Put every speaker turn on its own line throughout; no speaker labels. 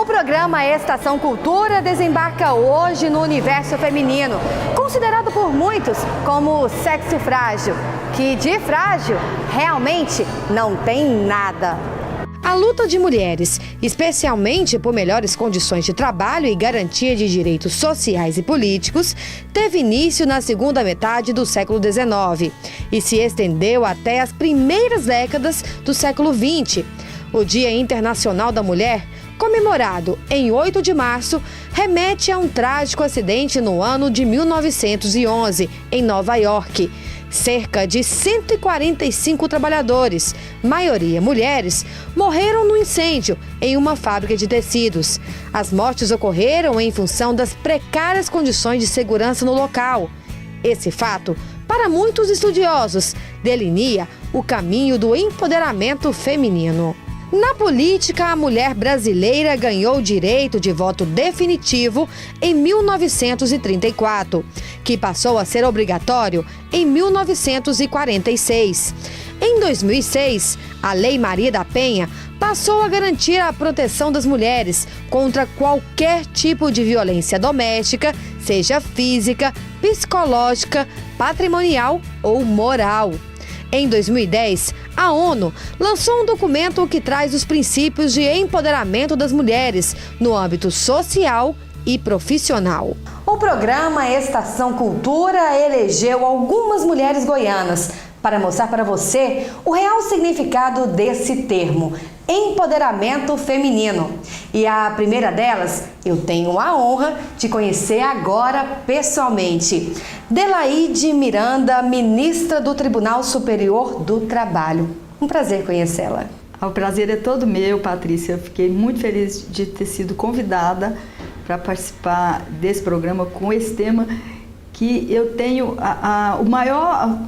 O programa Estação Cultura desembarca hoje no universo feminino, considerado por muitos como sexo frágil, que de frágil realmente não tem nada. A luta de mulheres, especialmente por melhores condições de trabalho e garantia de direitos sociais e políticos, teve início na segunda metade do século XIX e se estendeu até as primeiras décadas do século XX. O Dia Internacional da Mulher, comemorado em 8 de março, remete a um trágico acidente no ano de 1911, em Nova York. Cerca de 145 trabalhadores, maioria mulheres, morreram no incêndio em uma fábrica de tecidos. As mortes ocorreram em função das precárias condições de segurança no local. Esse fato, para muitos estudiosos, delineia o caminho do empoderamento feminino. Na política, a mulher brasileira ganhou o direito de voto definitivo em 1934, que passou a ser obrigatório em 1946. Em 2006, a Lei Maria da Penha passou a garantir a proteção das mulheres contra qualquer tipo de violência doméstica, seja física, psicológica, patrimonial ou moral. Em 2010, a ONU lançou um documento que traz os princípios de empoderamento das mulheres no âmbito social e profissional. O programa Estação Cultura elegeu algumas mulheres goianas para mostrar para você o real significado desse termo, empoderamento feminino. E a primeira delas, eu tenho a honra de conhecer agora pessoalmente. Delaide Miranda, ministra do Tribunal Superior do Trabalho. Um prazer conhecê-la.
O prazer é todo meu, Patrícia. Eu fiquei muito feliz de ter sido convidada para participar desse programa com esse tema que eu tenho o maior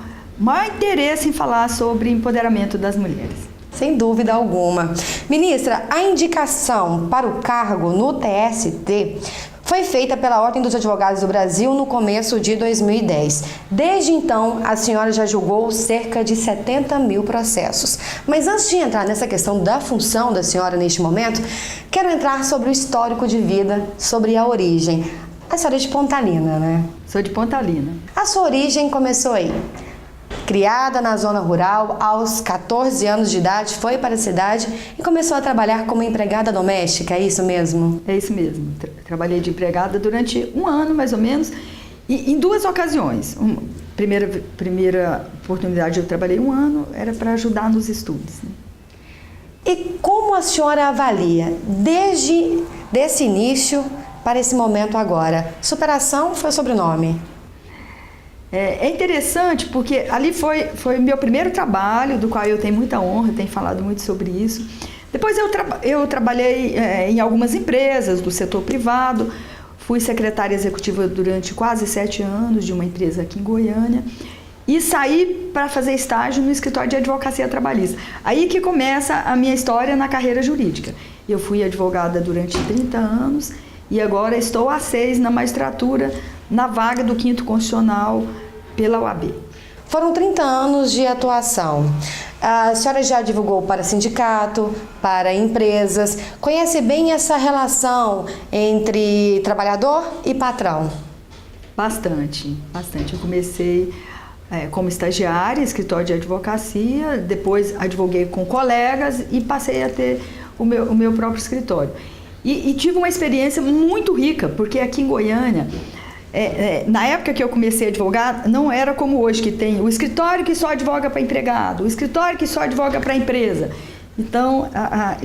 interesse em falar sobre empoderamento das mulheres.
Sem dúvida alguma. Ministra, a indicação para o cargo no TST foi feita pela Ordem dos Advogados do Brasil no começo de 2010. Desde então, a senhora já julgou cerca de 70 mil processos. Mas antes de entrar nessa questão da função da senhora neste momento, quero entrar sobre o histórico de vida, sobre a origem. A senhora é de Pontalina, né?
Sou de Pontalina.
A sua origem começou aí. Criada na zona rural, aos 14 anos de idade, foi para a cidade e começou a trabalhar como empregada doméstica, é isso mesmo?
É isso mesmo. Trabalhei de empregada durante um ano, mais ou menos, e em duas ocasiões. Primeira oportunidade eu trabalhei um ano, era para ajudar nos estudos. Né?
E como a senhora avalia, desde esse início para esse momento agora? Superação foi o sobrenome?
É interessante porque ali foi meu primeiro trabalho, do qual eu tenho muita honra, tenho falado muito sobre isso. Depois eu trabalhei em algumas empresas do setor privado, fui secretária executiva durante quase 7 anos de uma empresa aqui em Goiânia e saí para fazer estágio no escritório de advocacia trabalhista. Aí que começa a minha história na carreira jurídica. Eu fui advogada durante 30 anos e agora estou há 6 na magistratura, na vaga do 5º Constitucional pela OAB.
Foram 30 anos de atuação. A senhora já divulgou para sindicato, para empresas. Conhece bem essa relação entre trabalhador e patrão?
Bastante. Eu comecei como estagiária, escritório de advocacia, depois advoguei com colegas e passei a ter o meu próprio escritório. E tive uma experiência muito rica, porque aqui em Goiânia, na época que eu comecei a advogar, não era como hoje, que tem o escritório que só advoga para empregado, o escritório que só advoga para empresa. Então,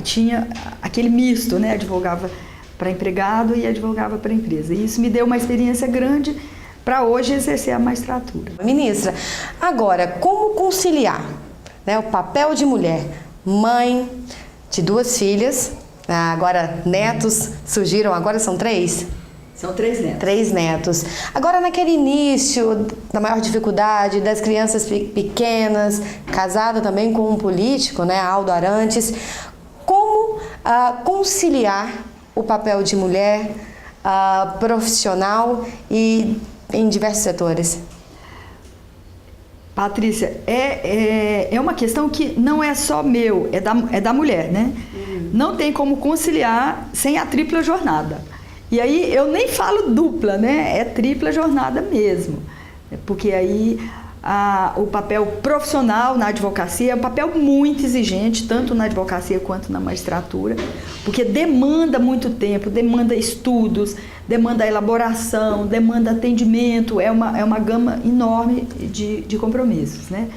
tinha aquele misto, né? Advogava para empregado e advogava para empresa. E isso me deu uma experiência grande para hoje exercer a magistratura.
Ministra, agora, como conciliar, né, o papel de mulher, mãe de 2 filhas, agora netos surgiram, agora são 3?
São 3 netos.
3 netos. Agora, naquele início da maior dificuldade, das crianças pequenas, casada também com um político, né, Aldo Arantes, como conciliar o papel de mulher profissional e em diversos setores?
Patrícia, é uma questão que não é só meu, é da mulher, né? não tem como conciliar sem a tripla jornada. E aí eu nem falo dupla, né? É tripla jornada mesmo. Porque aí o papel profissional na advocacia é um papel muito exigente, tanto na advocacia quanto na magistratura, porque demanda muito tempo, demanda estudos, demanda elaboração, demanda atendimento, é uma gama enorme de compromissos, né?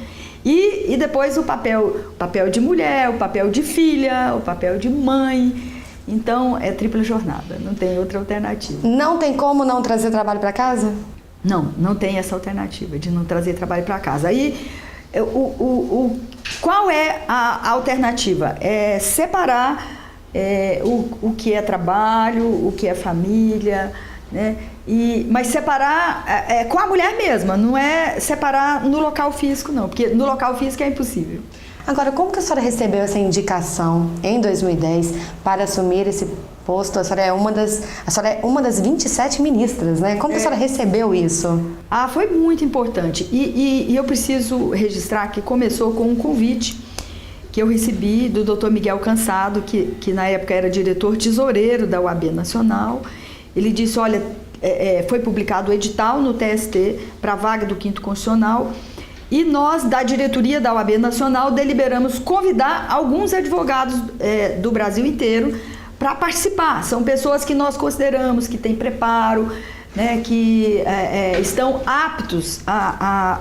E depois o papel de mulher, o papel de filha, o papel de mãe. Então é tripla jornada, não tem outra alternativa.
Não tem como não trazer trabalho para casa?
Não tem essa alternativa de não trazer trabalho para casa. Aí, qual é a alternativa? É separar o que é trabalho, o que é família, né? Mas separar com a mulher mesma, não é separar no local físico, não, porque no local físico é impossível.
Agora, como que a senhora recebeu essa indicação em 2010 para assumir esse posto? A senhora é uma das 27 ministras, né? Como que a senhora recebeu isso?
Foi muito importante. E eu preciso registrar que começou com um convite que eu recebi do Dr. Miguel Cansado, que na época era diretor tesoureiro da OAB Nacional. Ele disse, olha, foi publicado o edital no TST para a vaga do 5º Constitucional. E nós, da diretoria da OAB Nacional, deliberamos convidar alguns advogados do Brasil inteiro para participar. São pessoas que nós consideramos que têm preparo, né, que estão aptos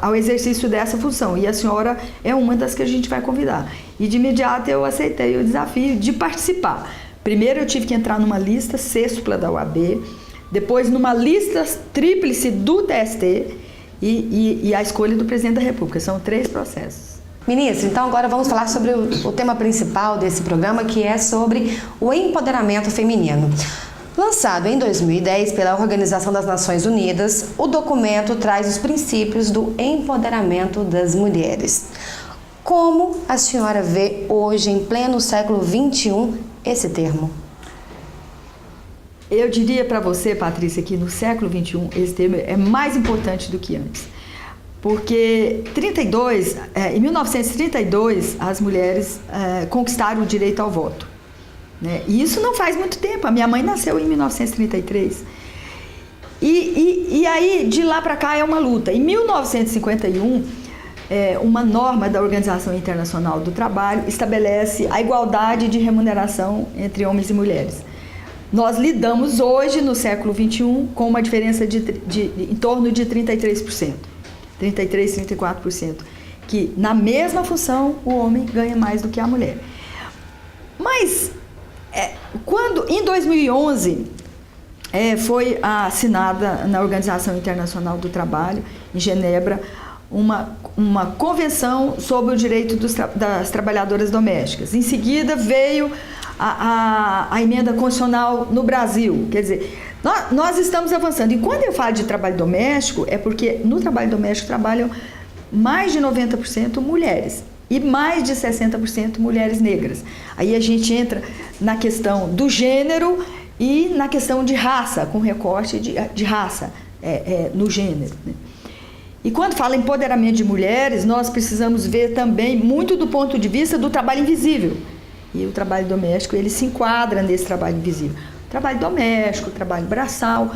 ao exercício dessa função. E a senhora é uma das que a gente vai convidar. E de imediato eu aceitei o desafio de participar. Primeiro eu tive que entrar numa lista sextupla da OAB, depois numa lista tríplice do TST, e a escolha do presidente da República. São 3 processos.
Ministro, então agora vamos falar sobre o tema principal desse programa, que é sobre o empoderamento feminino. Lançado em 2010 pela Organização das Nações Unidas, o documento traz os princípios do empoderamento das mulheres. Como a senhora vê hoje, em pleno século XXI, esse termo?
Eu diria para você, Patrícia, que no século XXI esse termo é mais importante do que antes. Porque em 1932, as mulheres conquistaram o direito ao voto, né? E isso não faz muito tempo. A minha mãe nasceu em 1933. E aí, de lá para cá, é uma luta. Em 1951, uma norma da Organização Internacional do Trabalho estabelece a igualdade de remuneração entre homens e mulheres. Nós lidamos hoje, no século XXI, com uma diferença em torno de 33%, 33%, 34%, que na mesma função o homem ganha mais do que a mulher. Mas, em 2011, foi assinada na Organização Internacional do Trabalho, em Genebra, uma convenção sobre o direito das trabalhadoras domésticas. Em seguida veio a emenda constitucional no Brasil. Quer dizer, nós estamos avançando. E quando eu falo de trabalho doméstico, é porque no trabalho doméstico trabalham mais de 90% mulheres e mais de 60% mulheres negras. Aí a gente entra na questão do gênero e na questão de raça, com recorte de raça no gênero, né? E quando fala em empoderamento de mulheres, nós precisamos ver também muito do ponto de vista do trabalho invisível. E o trabalho doméstico, ele se enquadra nesse trabalho invisível. Trabalho doméstico, trabalho braçal.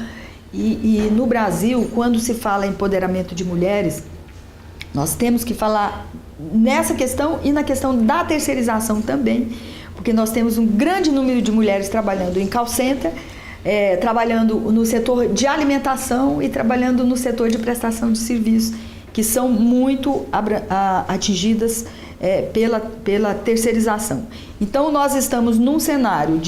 E no Brasil, quando se fala em empoderamento de mulheres, nós temos que falar nessa questão e na questão da terceirização também, porque nós temos um grande número de mulheres trabalhando em call center, trabalhando no setor de alimentação e trabalhando no setor de prestação de serviços, que são muito atingidas pela terceirização. Então, nós estamos num cenário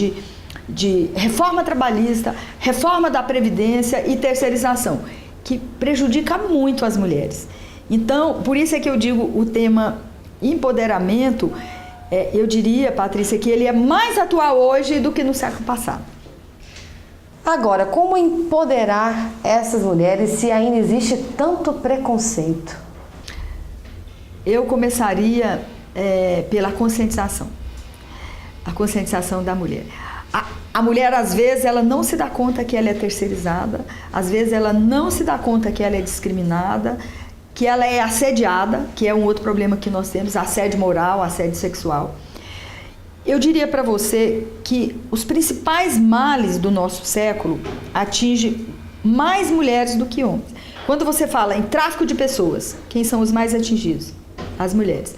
de reforma trabalhista, reforma da Previdência e terceirização, que prejudica muito as mulheres. Então, por isso é que eu digo o tema empoderamento, eu diria, Patrícia, que ele é mais atual hoje do que no século passado.
Agora, como empoderar essas mulheres se ainda existe tanto preconceito?
Eu começaria pela conscientização. A conscientização da mulher. A mulher, às vezes, ela não se dá conta que ela é terceirizada, às vezes ela não se dá conta que ela é discriminada, que ela é assediada, que é um outro problema que nós temos, assédio moral, assédio sexual. Eu diria para você que os principais males do nosso século atingem mais mulheres do que homens. Quando você fala em tráfico de pessoas, quem são os mais atingidos? As mulheres.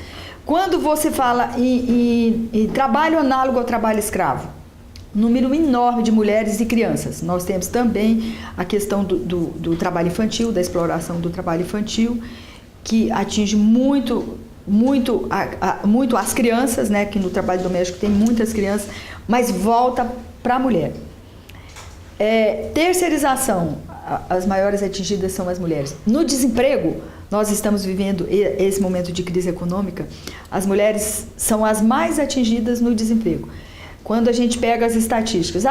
Quando você fala em trabalho análogo ao trabalho escravo, número enorme de mulheres e crianças. Nós temos também a questão do trabalho infantil, da exploração do trabalho infantil, que atinge muito as crianças, né? Que no trabalho doméstico tem muitas crianças, mas volta para a mulher. Terceirização, as maiores atingidas são as mulheres. No desemprego, nós estamos vivendo esse momento de crise econômica, as mulheres são as mais atingidas no desemprego. Quando a gente pega as estatísticas,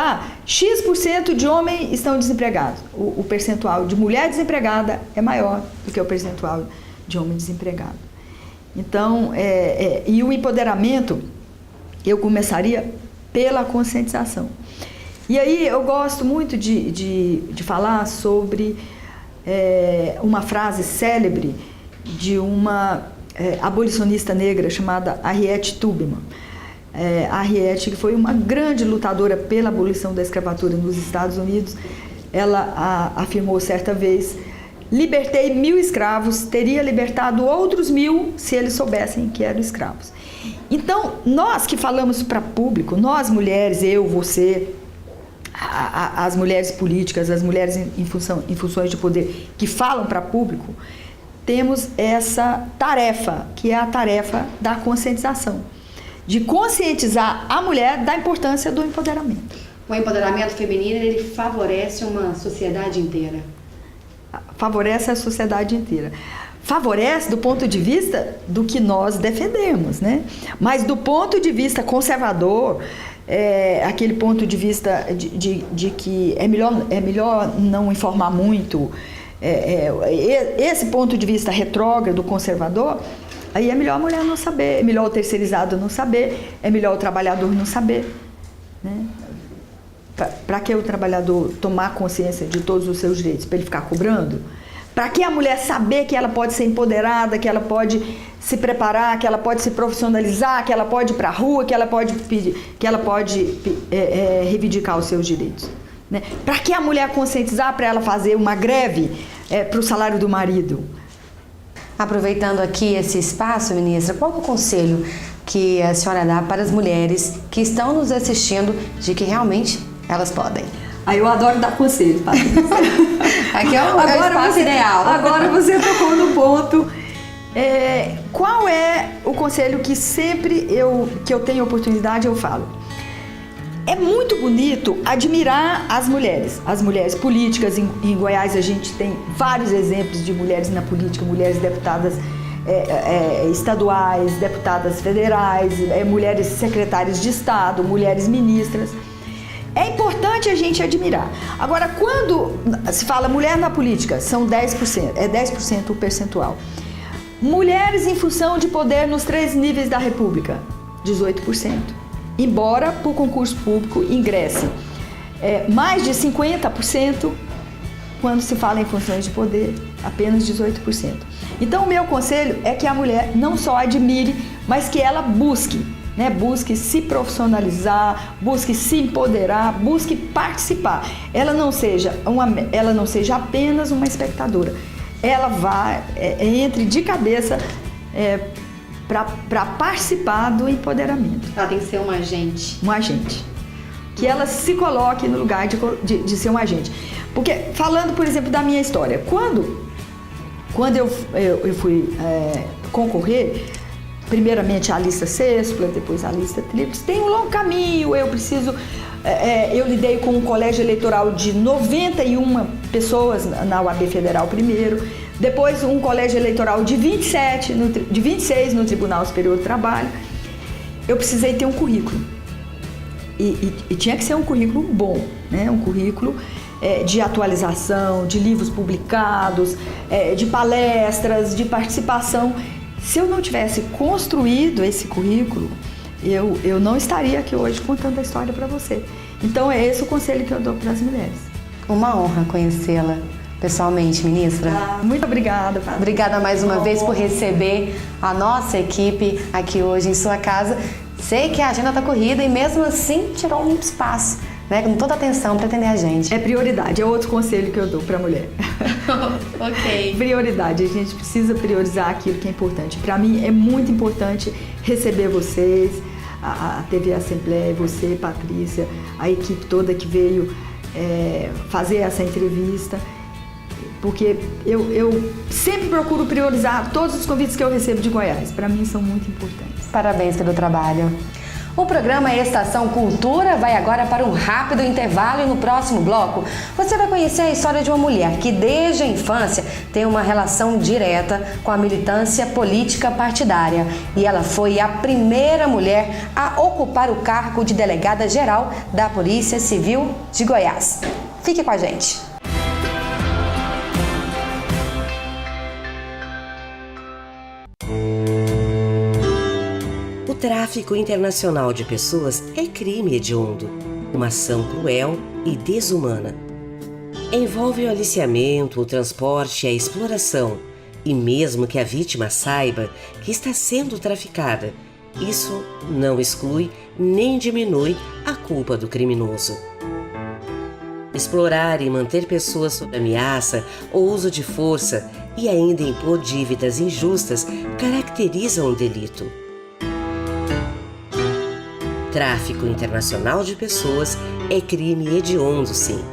X% de homens estão desempregados. O percentual de mulher desempregada é maior do que o percentual de homem desempregado. Então, e o empoderamento, eu começaria pela conscientização. E aí eu gosto muito de falar sobre uma frase célebre de uma abolicionista negra chamada Harriet Tubman. A Harriet, que foi uma grande lutadora pela abolição da escravatura nos Estados Unidos, ela afirmou certa vez: libertei 1000 escravos, teria libertado outros 1000 se eles soubessem que eram escravos. Então, nós que falamos para público, nós mulheres, eu, você, as mulheres políticas, as mulheres em funções de poder que falam para público, temos essa tarefa, que é a tarefa da conscientização, de conscientizar a mulher da importância do empoderamento.
O empoderamento feminino, ele favorece uma sociedade inteira.
Favorece a sociedade inteira. Favorece do ponto de vista do que nós defendemos, né? Mas do ponto de vista conservador, aquele ponto de vista de que é melhor não informar muito, esse ponto de vista retrógrado, conservador, aí é melhor a mulher não saber, é melhor o terceirizado não saber, é melhor o trabalhador não saber, né? Para que o trabalhador tomar consciência de todos os seus direitos? Para ele ficar cobrando? Para que a mulher saber que ela pode ser empoderada, que ela pode se preparar, que ela pode se profissionalizar, que ela pode ir para a rua, que ela pode reivindicar os seus direitos, né? Para que a mulher conscientizar para ela fazer uma greve para o salário do marido?
Aproveitando aqui esse espaço, ministra, qual é o conselho que a senhora dá para as mulheres que estão nos assistindo de que realmente elas podem?
Eu adoro dar conselho, Patrícia.
Aqui é o espaço ideal.
Agora você tocou no ponto. Qual é o conselho que sempre que eu tenho oportunidade eu falo? É muito bonito admirar as mulheres políticas. Em Goiás a gente tem vários exemplos de mulheres na política, mulheres deputadas estaduais, deputadas federais, mulheres secretárias de Estado, mulheres ministras. É importante a gente admirar. Agora, quando se fala mulher na política, são 10%, 10% o percentual. Mulheres em função de poder nos 3 níveis da República, 18%. Embora por concurso público ingresse mais de 50%, quando se fala em funções de poder, apenas 18%. Então, o meu conselho é que a mulher não só admire, mas que ela busque, né? Busque se profissionalizar, busque se empoderar, busque participar. Ela não seja apenas uma espectadora. Ela entre de cabeça para participar do empoderamento.
Ela tem que ser um agente.
Um agente. Que ela se coloque no lugar de ser um agente. Porque, falando, por exemplo, da minha história, quando eu fui concorrer, primeiramente a lista sextupla, depois a lista tríplice, tem um longo caminho, eu lidei com um colégio eleitoral de 91 pessoas na UAB Federal primeiro, depois um colégio eleitoral de 26 no Tribunal Superior do Trabalho. Eu precisei ter um currículo. E tinha que ser um currículo bom, né? Um currículo de atualização, de livros publicados, de palestras, de participação. Se eu não tivesse construído esse currículo, eu não estaria aqui hoje contando a história para você. Então é esse o conselho que eu dou para as mulheres.
Uma honra conhecê-la pessoalmente, ministra.
Muito obrigada, Patrícia.
Obrigada mais uma vez por receber a nossa equipe aqui hoje em sua casa. Sei que a agenda tá corrida e mesmo assim tirou um espaço, né, com toda a atenção para atender a gente.
É prioridade, é outro conselho que eu dou para a mulher.
Ok.
Prioridade, a gente precisa priorizar aquilo que é importante. Para mim é muito importante receber vocês, a TV Assembleia, você, Patrícia, a equipe toda que veio fazer essa entrevista, porque eu sempre procuro priorizar todos os convites que eu recebo de Goiás. Para mim são muito importantes.
Parabéns pelo trabalho. O programa Estação Cultura vai agora para um rápido intervalo e no próximo bloco você vai conhecer a história de uma mulher que desde a infância tem uma relação direta com a militância política partidária e ela foi a primeira mulher a ocupar o cargo de delegada-geral da Polícia Civil de Goiás. Fique com a gente.
O tráfico internacional de pessoas é crime hediondo, uma ação cruel e desumana. Envolve o aliciamento, o transporte e a exploração, e mesmo que a vítima saiba que está sendo traficada, isso não exclui nem diminui a culpa do criminoso. Explorar e manter pessoas sob ameaça ou uso de força e ainda impor dívidas injustas caracterizam o delito. Tráfico internacional de pessoas é crime hediondo, sim.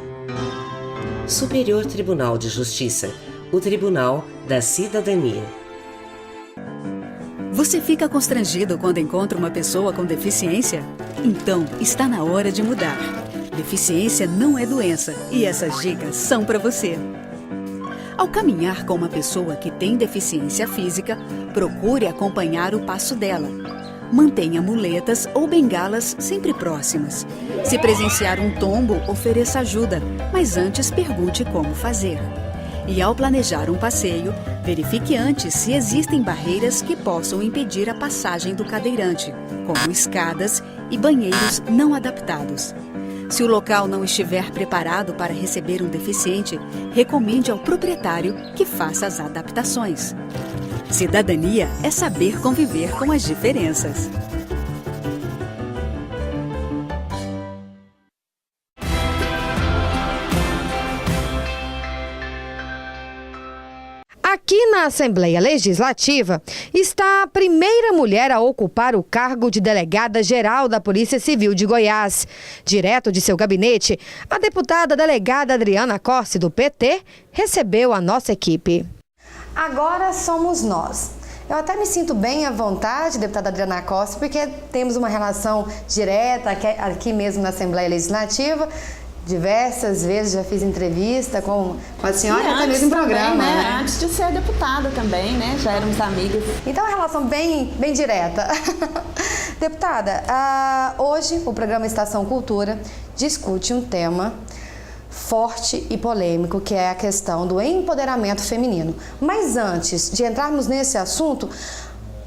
Superior Tribunal de Justiça, o Tribunal da Cidadania.
Você fica constrangido quando encontra uma pessoa com deficiência? Então, está na hora de mudar. Deficiência não é doença e essas dicas são para você. Ao caminhar com uma pessoa que tem deficiência física, procure acompanhar o passo dela. Mantenha muletas ou bengalas sempre próximas. Se presenciar um tombo, ofereça ajuda, mas antes pergunte como fazer. E ao planejar um passeio, verifique antes se existem barreiras que possam impedir a passagem do cadeirante, como escadas e banheiros não adaptados. Se o local não estiver preparado para receber um deficiente, recomende ao proprietário que faça as adaptações. Cidadania é saber conviver com as diferenças.
Aqui na Assembleia Legislativa está a primeira mulher a ocupar o cargo de delegada-geral da Polícia Civil de Goiás. Direto de seu gabinete, a deputada delegada Adriana Corsi, do PT, recebeu a nossa equipe. Agora somos nós. Eu até me sinto bem à vontade, deputada Adriana Corsi, porque temos uma relação direta aqui mesmo na Assembleia Legislativa. Diversas vezes já fiz entrevista com a senhora e até mesmo em programa,
também,
né?
Antes de ser deputada também, né? Já éramos amigas.
Então, é uma relação bem direta. Deputada, hoje o programa Estação Cultura discute um tema forte e polêmico, que é a questão do empoderamento feminino. Mas antes de entrarmos nesse assunto,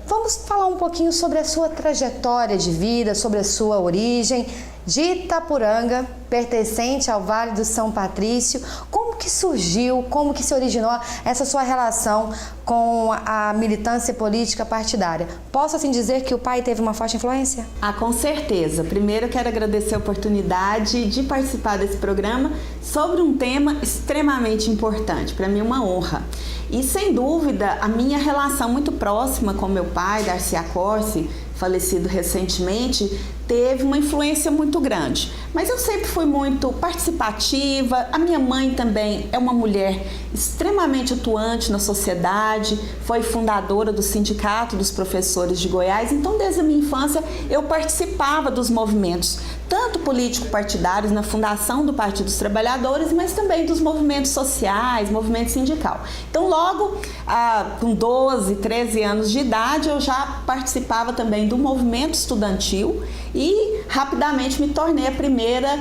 vamos falar um pouquinho sobre a sua trajetória de vida, sobre a sua origem de Itapuranga, pertencente ao Vale do São Patrício. Como que surgiu, como que se originou essa sua relação com a militância política partidária? Posso assim dizer que o pai teve uma forte influência?
Com certeza. Primeiro eu quero agradecer a oportunidade de participar desse programa sobre um tema extremamente importante, para mim uma honra. E sem dúvida a minha relação muito próxima com meu pai, Darcy Corsi, falecido recentemente, teve uma influência muito grande. Mas eu sempre fui muito participativa. A minha mãe também é uma mulher extremamente atuante na sociedade, foi fundadora do Sindicato dos Professores de Goiás. Então, desde a minha infância, eu participava dos movimentos, tanto político-partidários na fundação do Partido dos Trabalhadores, mas também dos movimentos sociais, movimento sindical. Então, logo com 12, 13 anos de idade, eu já participava também do movimento estudantil e rapidamente me tornei a primeira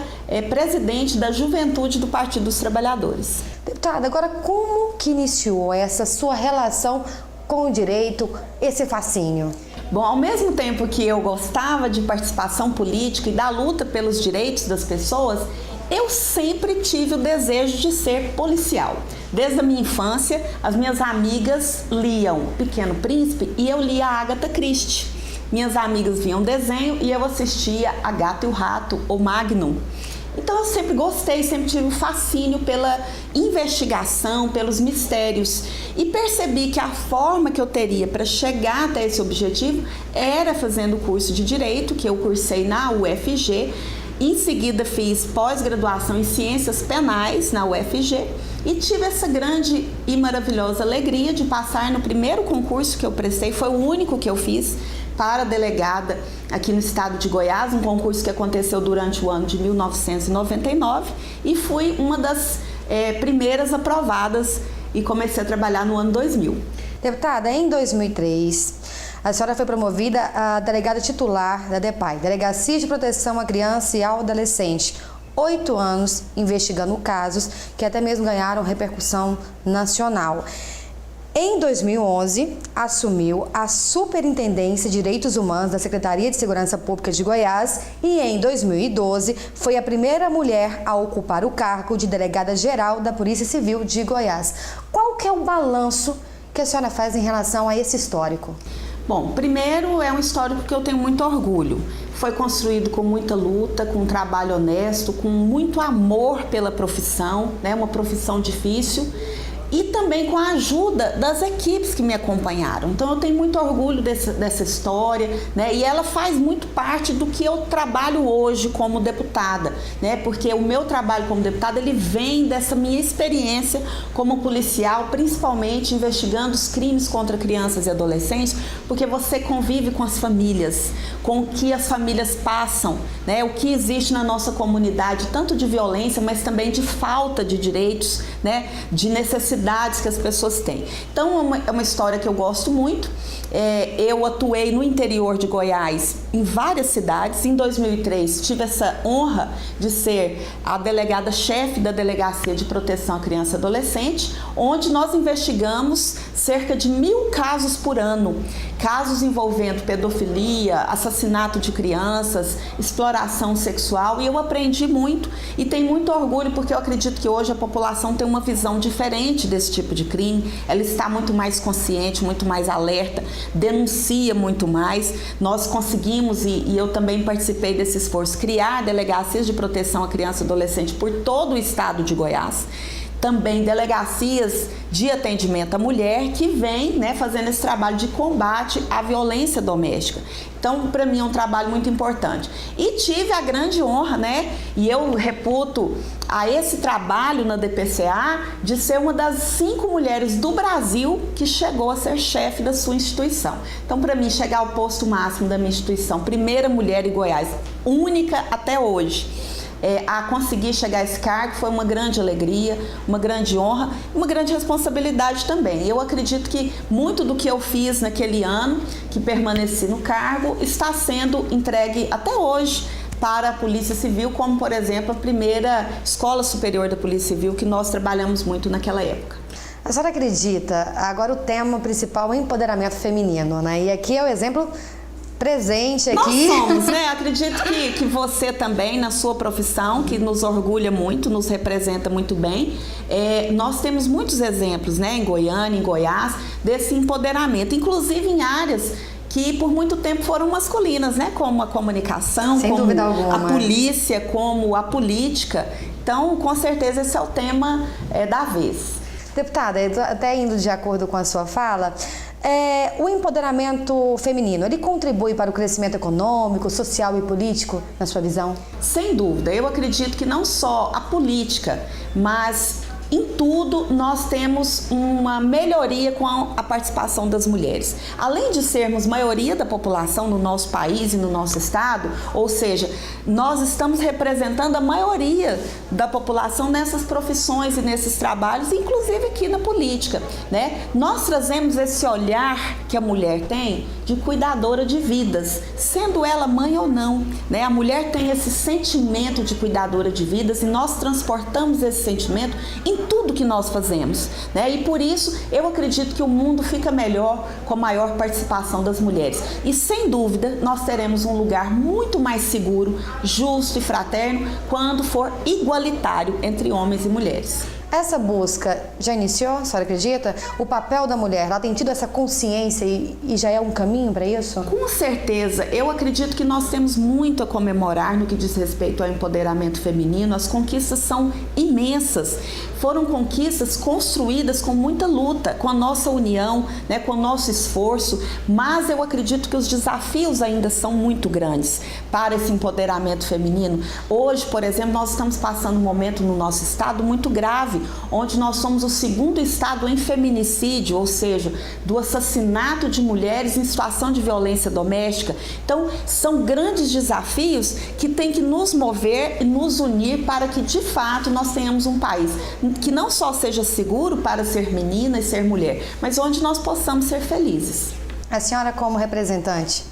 presidente da juventude do Partido dos Trabalhadores.
Deputada, agora como que iniciou essa sua relação com o direito, esse fascínio?
Bom, ao mesmo tempo que eu gostava de participação política e da luta pelos direitos das pessoas, eu sempre tive o desejo de ser policial. Desde a minha infância, as minhas amigas liam Pequeno Príncipe e eu lia a Agatha Christie. minhas amigas viam desenho e eu assistia A Gata e o Rato ou Magnum. Então eu sempre gostei, sempre tive um fascínio pela investigação, pelos mistérios e percebi que a forma que eu teria para chegar até esse objetivo era fazendo o curso de Direito, que eu cursei na UFG. Em seguida fiz pós-graduação em Ciências Penais na UFG e tive essa grande e maravilhosa alegria de passar no primeiro concurso que eu prestei, foi o único que eu fiz, para delegada aqui no estado de Goiás, um concurso que aconteceu durante o ano de 1999 e fui uma das primeiras aprovadas e comecei a trabalhar no ano 2000.
Deputada, em 2003, a senhora foi promovida a delegada titular da DEPAI, Delegacia de Proteção à Criança e ao Adolescente. 8 anos investigando casos que até mesmo ganharam repercussão nacional. Em 2011, assumiu a Superintendência de Direitos Humanos da Secretaria de Segurança Pública de Goiás e em 2012 foi a primeira mulher a ocupar o cargo de Delegada-Geral da Polícia Civil de Goiás. Qual que é o balanço que a senhora faz em relação a esse histórico?
Bom, primeiro é um histórico que eu tenho muito orgulho. Foi construído com muita luta, com um trabalho honesto, com muito amor pela profissão, né? Uma profissão difícil. E também com a ajuda das equipes que me acompanharam. Então eu tenho muito orgulho dessa história, né? E ela faz muito parte do que eu trabalho hoje como deputada, né? Porque o meu trabalho como deputada, ele vem dessa minha experiência como policial, principalmente investigando os crimes contra crianças e adolescentes, porque você convive com as famílias, com o que as famílias passam, né? O que existe na nossa comunidade, tanto de violência, mas também de falta de direitos, né? De necessidades que as pessoas têm. Então é uma história que eu gosto muito. Eu atuei no interior de Goiás em várias cidades. Em 2003 tive essa honra de ser a delegada-chefe da Delegacia de Proteção à Criança e Adolescente, onde nós investigamos cerca de 1000 casos por ano. Casos envolvendo pedofilia, assassinato de crianças, exploração sexual, e eu aprendi muito e tenho muito orgulho porque eu acredito que hoje a população tem uma visão diferente desse tipo de crime, ela está muito mais consciente, muito mais alerta, denuncia muito mais. Nós conseguimos, e eu também participei desse esforço, criar delegacias de proteção à criança e adolescente por todo o estado de Goiás. Também delegacias de atendimento à mulher que vem, né, fazendo esse trabalho de combate à violência doméstica. Então, para mim é um trabalho muito importante. E tive a grande honra, né, e eu reputo a esse trabalho na DPCA de ser uma das 5 mulheres do Brasil que chegou a ser chefe da sua instituição. Então, para mim, chegar ao posto máximo da minha instituição, primeira mulher em Goiás, única até hoje, a conseguir chegar a esse cargo foi uma grande alegria, uma grande honra, uma grande responsabilidade também. Eu acredito que muito do que eu fiz naquele ano, que permaneci no cargo, está sendo entregue até hoje para a Polícia Civil, como, por exemplo, a primeira Escola Superior da Polícia Civil, que nós trabalhamos muito naquela época.
A senhora acredita, agora o tema principal é o empoderamento feminino, né? E aqui é o exemplo presente aqui.
Nós somos, né? Acredito que você também, na sua profissão, que nos orgulha muito, nos representa muito bem. Nós temos muitos exemplos, né? Em Goiânia, em Goiás, desse empoderamento, inclusive em áreas que por muito tempo foram masculinas, né? Como a comunicação,
sem
como
dúvida alguma,
a polícia, como a política. Então, com certeza, esse é o tema da vez.
Deputada, até indo de acordo com a sua fala, o empoderamento feminino, ele contribui para o crescimento econômico, social e político, na sua visão?
Sem dúvida. Eu acredito que não só a política, mas em tudo nós temos uma melhoria com a participação das mulheres. Além de sermos maioria da população no nosso país e no nosso estado, ou seja, nós estamos representando a maioria da população nessas profissões e nesses trabalhos, inclusive aqui na política, né? Nós trazemos esse olhar que a mulher tem de cuidadora de vidas, sendo ela mãe ou não, né? A mulher tem esse sentimento de cuidadora de vidas e nós transportamos esse sentimento em tudo que nós fazemos, né? E por isso eu acredito que o mundo fica melhor com a maior participação das mulheres. E sem dúvida nós teremos um lugar muito mais seguro, justo e fraterno quando for igualitário entre homens e mulheres.
Essa busca já iniciou, a senhora acredita? O papel da mulher, ela tem tido essa consciência e já é um caminho para isso?
Com certeza, eu acredito que nós temos muito a comemorar no que diz respeito ao empoderamento feminino. As conquistas são imensas, foram conquistas construídas com muita luta, com a nossa união, né, com o nosso esforço, mas eu acredito que os desafios ainda são muito grandes para esse empoderamento feminino. Hoje, por exemplo, nós estamos passando um momento no nosso estado muito grave, onde nós somos o segundo estado em feminicídio, ou seja, do assassinato de mulheres em situação de violência doméstica. Então, são grandes desafios que têm que nos mover e nos unir para que, de fato, nós tenhamos um país que não só seja seguro para ser menina e ser mulher, mas onde nós possamos ser felizes.
A senhora, como representante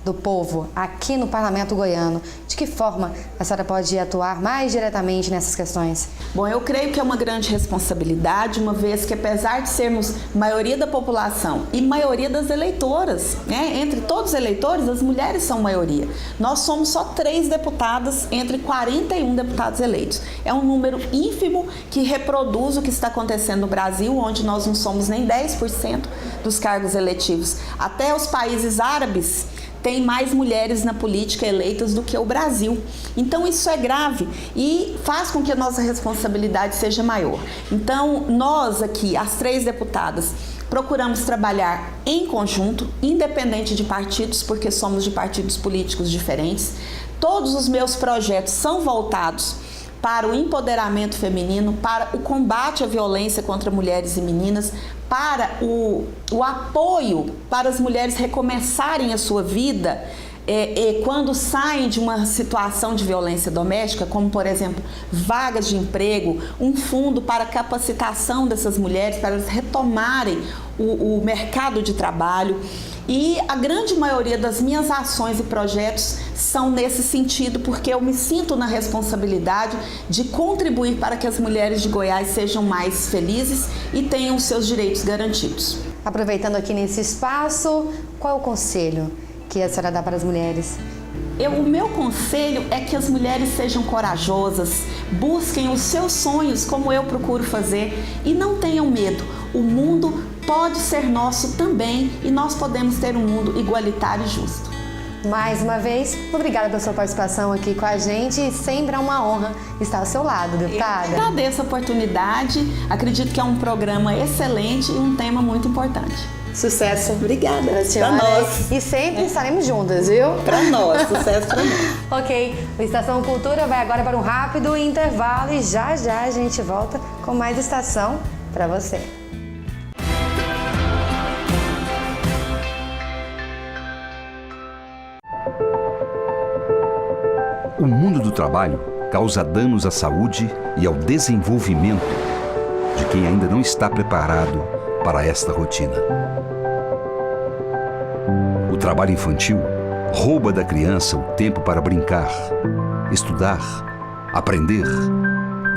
do povo aqui no Parlamento Goiano, de que forma a senhora pode atuar mais diretamente nessas questões?
Bom, eu creio que é uma grande responsabilidade, uma vez que apesar de sermos maioria da população e maioria das eleitoras, né, entre todos os eleitores, as mulheres são maioria. Nós somos só 3 deputadas entre 41 deputados eleitos. É um número ínfimo que reproduz o que está acontecendo no Brasil, onde nós não somos nem 10% dos cargos eletivos. Até os países árabes tem mais mulheres na política eleitas do que o Brasil. Então isso é grave e faz com que a nossa responsabilidade seja maior. Então nós aqui, as 3 deputadas, procuramos trabalhar em conjunto, independente de partidos, porque somos de partidos políticos diferentes. Todos os meus projetos são voltados para o empoderamento feminino, para o combate à violência contra mulheres e meninas, para o apoio para as mulheres recomeçarem a sua vida quando saem de uma situação de violência doméstica, como, por exemplo, vagas de emprego, um fundo para capacitação dessas mulheres, para elas retomarem o mercado de trabalho. E a grande maioria das minhas ações e projetos são nesse sentido, porque eu me sinto na responsabilidade de contribuir para que as mulheres de Goiás sejam mais felizes e tenham os seus direitos garantidos.
Aproveitando aqui nesse espaço, qual é o conselho que a senhora dá para as mulheres?
O meu conselho é que as mulheres sejam corajosas, busquem os seus sonhos como eu procuro fazer e não tenham medo. O mundo pode ser nosso também e nós podemos ter um mundo igualitário e justo.
Mais uma vez, obrigada pela sua participação aqui com a gente e sempre é uma honra estar ao seu lado, deputada.
Eu agradeço a oportunidade, acredito que é um programa excelente e um tema muito importante.
Sucesso.
Obrigada,
senhora. Pra nós. E sempre estaremos juntas, viu?
Pra nós, sucesso pra nós.
Ok, o Estação Cultura vai agora para um rápido intervalo e já já a gente volta com mais Estação pra você.
O mundo do trabalho causa danos à saúde e ao desenvolvimento de quem ainda não está preparado para esta rotina. O trabalho infantil rouba da criança o tempo para brincar, estudar, aprender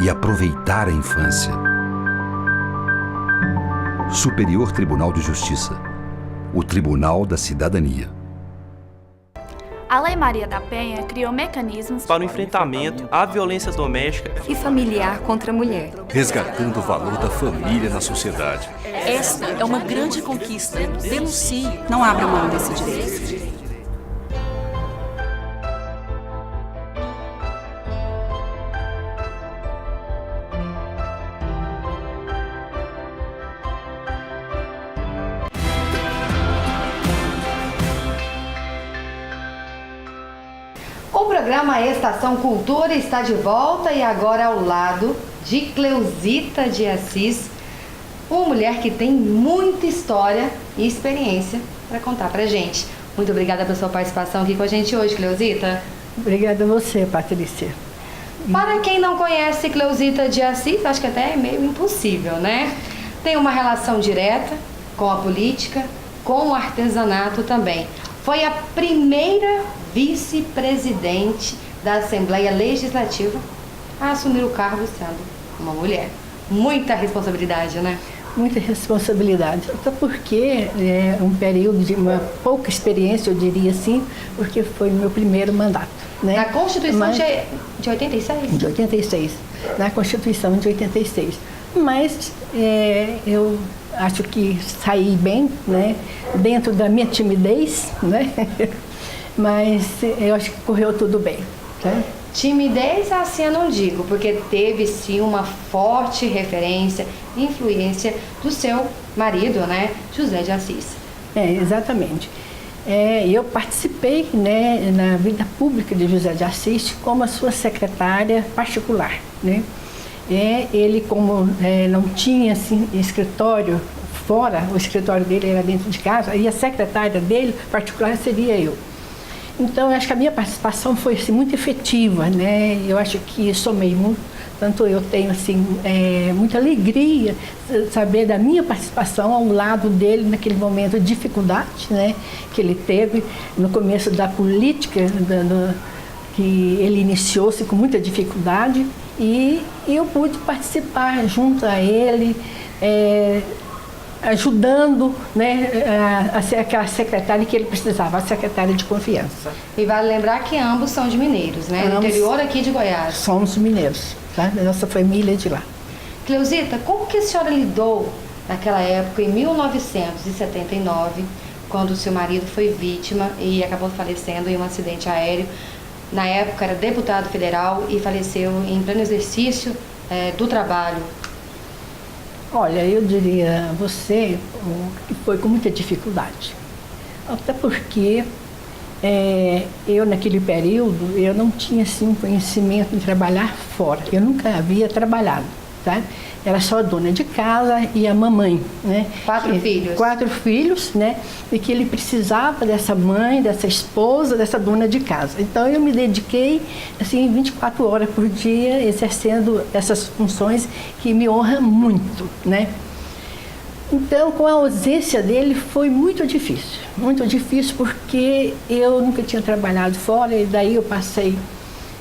e aproveitar a infância. Superior Tribunal de Justiça, o Tribunal da Cidadania.
A Lei Maria da Penha criou mecanismos
para o enfrentamento à violência doméstica
e familiar contra a mulher,
resgatando o valor da família na sociedade.
Esta é uma grande conquista. Denuncie.
Não abra mão desse direito.
O programa Estação Cultura está de volta e agora ao lado de Cleusita de Assis, uma mulher que tem muita história e experiência para contar pra gente. Muito obrigada pela sua participação aqui com a gente hoje, Cleusita.
Obrigada a você, Patrícia.
Para quem não conhece Cleusita de Assis, acho que até é meio impossível, né? Tem uma relação direta com a política, com o artesanato também. Foi a primeira vice-presidente da Assembleia Legislativa a assumir o cargo sendo uma mulher. Muita responsabilidade, né?
Muita responsabilidade, até porque é um período de uma pouca experiência, eu diria assim, porque foi o meu primeiro mandato. Né?
Na Constituição de 86?
De 86, na Constituição de 86. mas eu acho que saí bem, né? Dentro da minha timidez, né? Mas eu acho que correu tudo bem. Tá?
Timidez, assim eu não digo, porque teve sim uma forte referência, influência do seu marido, né, José de Assis.
Exatamente. Eu participei, né, na vida pública de José de Assis como a sua secretária particular, né? Ele, como não tinha assim, escritório fora, o escritório dele era dentro de casa, e a secretária dele particular seria eu. Então, eu acho que a minha participação foi assim, muito efetiva, né? Eu acho que somei muito, tanto eu tenho assim, muita alegria saber da minha participação ao lado dele naquele momento de dificuldade, né? Que ele teve no começo da política, que ele iniciou-se com muita dificuldade, e eu pude participar junto a ele, ajudando, né, aquela secretária que ele precisava, a secretária de confiança.
E vale lembrar que ambos são de mineiros, né? Do interior aqui de Goiás.
Somos mineiros, tá? Da nossa família de lá.
Cleuzita, como que a senhora lidou naquela época, em 1979, quando o seu marido foi vítima e acabou falecendo em um acidente aéreo? Na época era deputado federal e faleceu em pleno exercício do trabalho.
Olha, eu diria a você que foi com muita dificuldade. Até porque eu, naquele período, eu não tinha assim, conhecimento de trabalhar fora. Eu nunca havia trabalhado, tá? Era só dona de casa e a mamãe, né?
4 filhos.
4 filhos, né? E que ele precisava dessa mãe, dessa esposa, dessa dona de casa. Então eu me dediquei, assim, 24 horas por dia, exercendo essas funções que me honram muito, né? Então, com a ausência dele, foi muito difícil porque eu nunca tinha trabalhado fora, e daí eu passei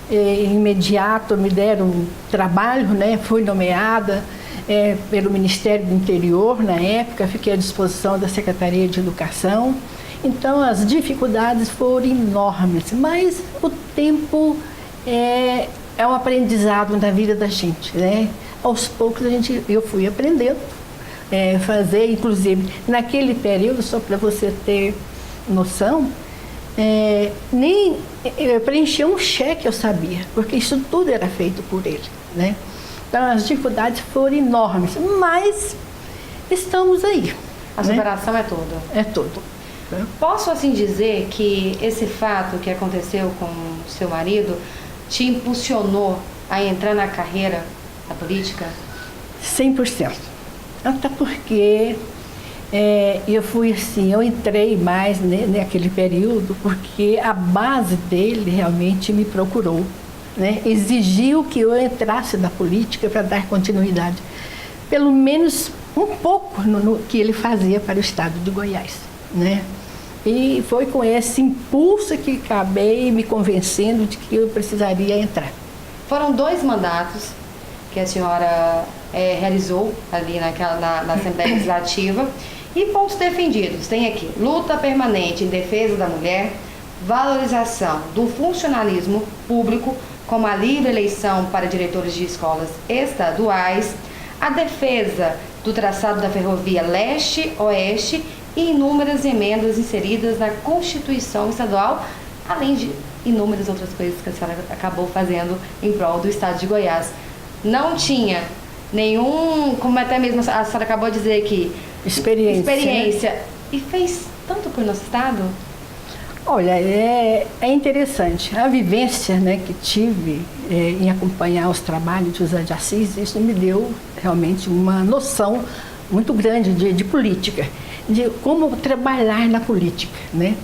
imediato, me deram um trabalho, né? Fui nomeada pelo Ministério do Interior na época, fiquei à disposição da Secretaria de Educação. Então as dificuldades foram enormes, mas o tempo é um aprendizado na vida da gente, né? Aos poucos eu fui aprendendo fazer, inclusive naquele período, só para você ter noção, nem preencher um cheque eu sabia, porque isso tudo era feito por ele, né? Então as dificuldades foram enormes, mas estamos aí.
A superação é tudo.
É tudo.
Posso assim dizer que esse fato que aconteceu com seu marido te impulsionou a entrar na carreira da política?
100%. Até porque eu entrei mais naquele período porque a base dele realmente me procurou, né? Exigiu que eu entrasse na política para dar continuidade, pelo menos um pouco no que ele fazia para o estado de Goiás, né? E foi com esse impulso que acabei me convencendo de que eu precisaria entrar.
Foram 2 mandatos que a senhora realizou ali na Assembleia Legislativa. E pontos defendidos, tem aqui: luta permanente em defesa da mulher, valorização do funcionalismo público, como a livre eleição para diretores de escolas estaduais, a defesa do traçado da ferrovia leste-oeste e inúmeras emendas inseridas na Constituição Estadual, além de inúmeras outras coisas que a senhora acabou fazendo em prol do estado de Goiás. Não tinha nenhum, como até mesmo a senhora acabou de dizer aqui, experiência. Né? E fez tanto por nosso estado?
Olha, é interessante. A vivência, né, que tive em acompanhar os trabalhos de José de Assis, isso me deu realmente uma noção muito grande de política, de como trabalhar na política, né?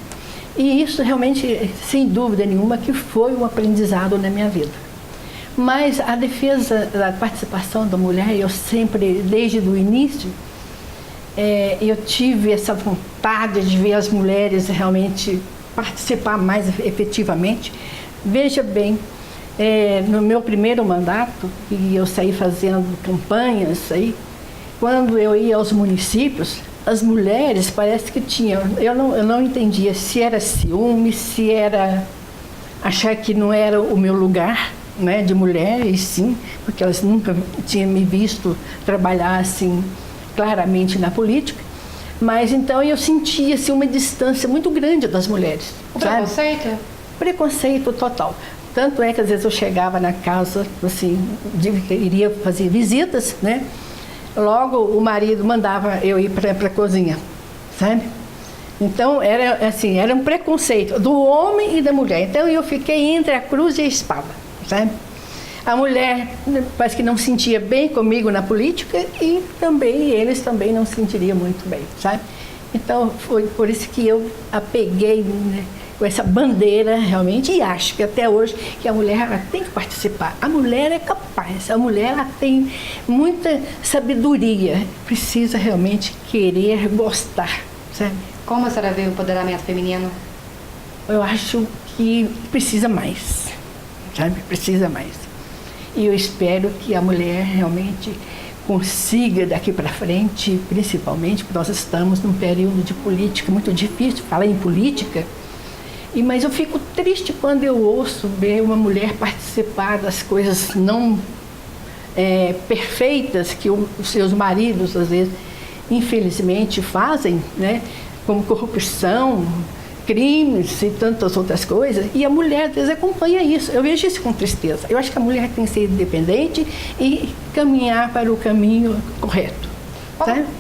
E isso realmente, sem dúvida nenhuma, que foi um aprendizado na minha vida. Mas a defesa da participação da mulher, eu sempre, desde o início, eu tive essa vontade de ver as mulheres realmente participar mais efetivamente. Veja bem, no meu primeiro mandato, e eu saí fazendo campanhas, quando eu ia aos municípios, as mulheres parece que tinham, eu não entendia se era ciúme, se era achar que não era o meu lugar, né, de mulheres, sim, porque elas nunca tinham me visto trabalhar assim claramente na política. Mas então eu sentia assim, uma distância muito grande das mulheres.
O preconceito?
Preconceito total. Tanto é que às vezes eu chegava na casa, assim, iria fazer visitas, né? Logo o marido mandava eu ir para a cozinha, sabe? Então era assim, era um preconceito do homem e da mulher. Então eu fiquei entre a cruz e a espada, sabe? A mulher parece que não sentia bem comigo na política e também eles também não sentiriam muito bem, sabe? Então foi por isso que eu apeguei, né, com essa bandeira realmente, e acho que até hoje que a mulher ela tem que participar. A mulher é capaz, a mulher ela tem muita sabedoria, precisa realmente querer gostar, sabe?
Como a senhora vê o empoderamento feminino?
Eu acho que precisa mais, sabe? Precisa mais. E eu espero que a mulher realmente consiga daqui para frente, principalmente porque nós estamos num período de política muito difícil, falar em política, mas eu fico triste quando eu ouço ver uma mulher participar das coisas não perfeitas que os seus maridos, às vezes, infelizmente fazem, né? Como corrupção, crimes e tantas outras coisas, e a mulher às vezes acompanha isso. Eu vejo isso com tristeza. Eu acho que a mulher tem que ser independente e caminhar para o caminho correto.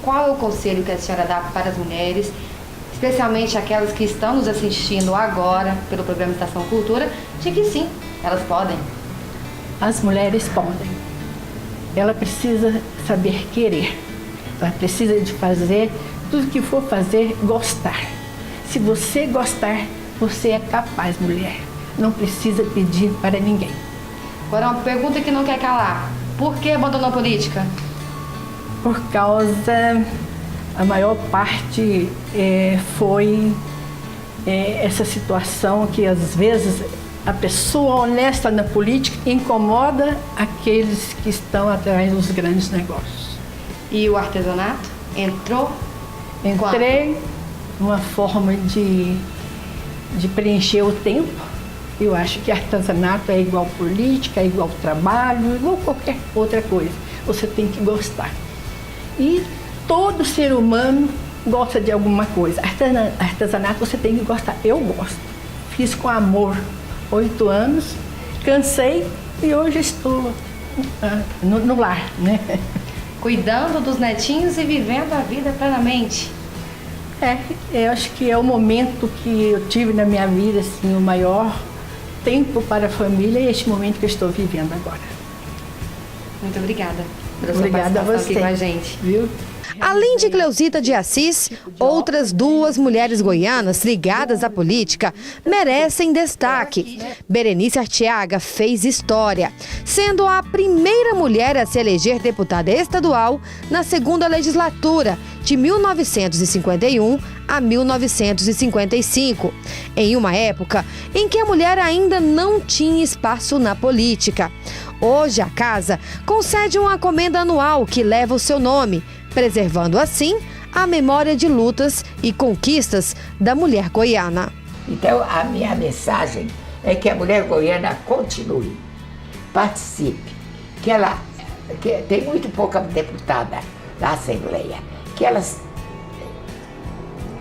Qual é o conselho que a senhora dá para as mulheres, especialmente aquelas que estão nos assistindo agora pelo programa Estação Cultura, de que sim, elas podem?
As mulheres podem. Ela precisa saber querer. Ela precisa de fazer tudo que for fazer, gostar. Se você gostar, você é capaz, mulher. Não precisa pedir para ninguém.
Agora, uma pergunta que não quer calar. Por que abandonou a política?
Por causa, a maior parte foi essa situação que, às vezes, a pessoa honesta na política incomoda aqueles que estão atrás dos grandes negócios.
E o artesanato? Entrou?
Entrei numa forma de preencher o tempo. Eu acho que artesanato é igual política, é igual trabalho, igual qualquer outra coisa. Você tem que gostar. E todo ser humano gosta de alguma coisa. Artesanato você tem que gostar. Eu gosto. Fiz com amor 8 anos, cansei e hoje estou no lar, né?
Cuidando dos netinhos e vivendo a vida plenamente.
Eu acho que é o momento que eu tive na minha vida, assim, o maior tempo para a família, e este momento que eu estou vivendo agora.
Muito obrigada pela
sua participação
aqui com a gente.
Viu?
Além de Cleusita de Assis, outras 2 mulheres goianas ligadas à política merecem destaque. Berenice Arteaga fez história, sendo a primeira mulher a se eleger deputada estadual na 2ª legislatura, de 1951 a 1955, em uma época em que a mulher ainda não tinha espaço na política. Hoje, a casa concede uma comenda anual que leva o seu nome, preservando assim a memória de lutas e conquistas da mulher goiana.
Então, a minha mensagem é que a mulher goiana continue, participe, que tem muito pouca deputada na Assembleia, que elas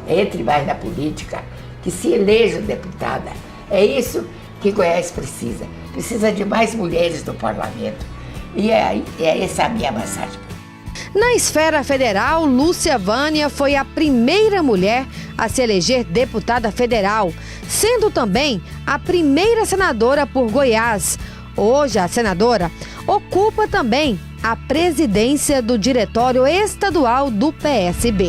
entrem mais na política, que se elejam deputada. É isso que Goiás precisa. Precisa de mais mulheres no parlamento. E é essa a minha mensagem.
Na esfera federal, Lúcia Vânia foi a primeira mulher a se eleger deputada federal, sendo também a primeira senadora por Goiás. Hoje, a senadora ocupa também a presidência do Diretório Estadual do PSB.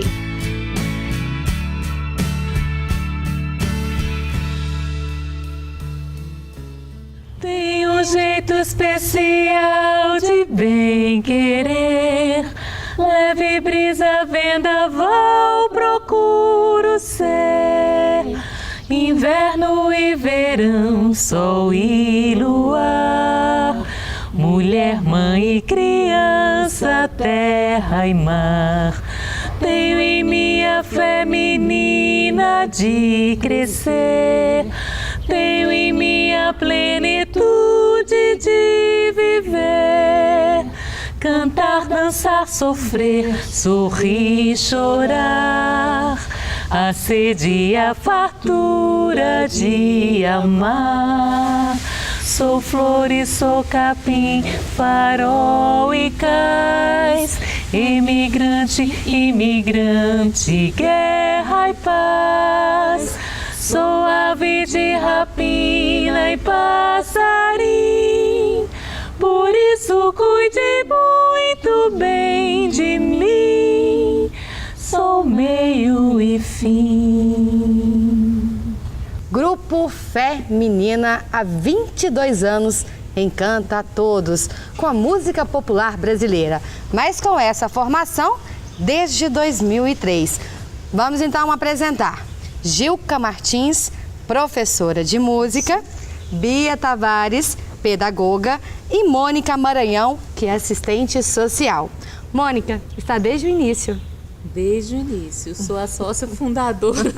Tem um jeito especial de bem querer, leve brisa, vendaval, procuro ser. Inverno e verão, sol e luar, mulher, mãe e criança, terra e mar. Tenho em mim a fé menina de crescer, tenho em mim a plenitude de viver. Cantar, dançar, sofrer, sorrir, chorar, a sede e a fartura de amar. Sou flor e sou capim, farol e cais, imigrante, imigrante, guerra e paz. Sou ave de rapina e passarim, por isso cuide muito bem de mim. Sou meio e fim.
Grupo Fé Menina, há 22 anos, encanta a todos com a música popular brasileira, mas com essa formação desde 2003. Vamos então apresentar Gilca Martins, professora de música, Bia Tavares, pedagoga, e Mônica Maranhão, que é assistente social. Mônica, está desde o início.
Desde o início, sou a sócia fundadora.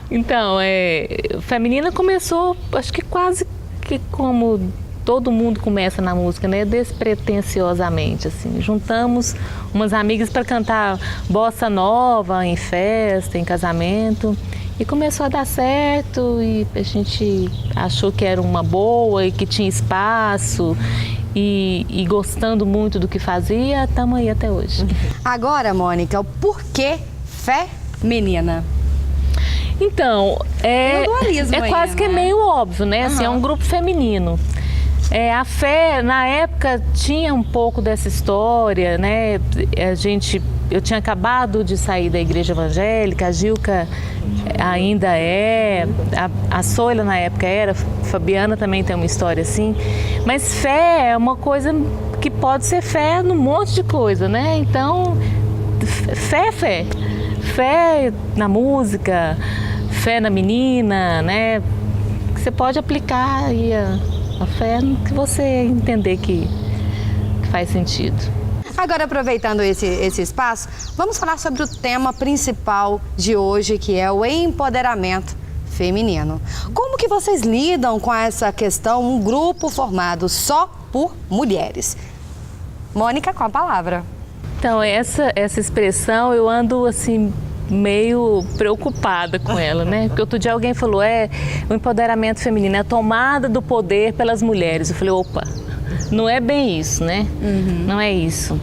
Então, Feminina começou, acho que quase que como todo mundo começa na música, né? Despretensiosamente, assim. Juntamos umas amigas para cantar bossa nova em festa, em casamento. E começou a dar certo e a gente achou que era uma boa e que tinha espaço. E gostando muito do que fazia, estamos aí até hoje.
Agora, Mônica, o porquê Fé Menina?
Então, é quase que meio óbvio, né? Assim, é um grupo feminino. A fé, na época, tinha um pouco dessa história, né? Eu tinha acabado de sair da igreja evangélica, a Gilca ainda é, a Soila na época era, a Fabiana também tem uma história assim. Mas fé é uma coisa que pode ser fé num monte de coisa, né? Então, fé na música, fé na menina, né? Você pode aplicar aí a fé no que você entender que faz sentido.
Agora, aproveitando esse espaço, vamos falar sobre o tema principal de hoje, que é o empoderamento feminino. Como que vocês lidam com essa questão, um grupo formado só por mulheres? Mônica, com a palavra.
Então, essa expressão eu ando assim meio preocupada com ela, né? Porque outro dia alguém falou, o empoderamento feminino é a tomada do poder pelas mulheres. Eu falei, opa, não é bem isso, né? Não é isso.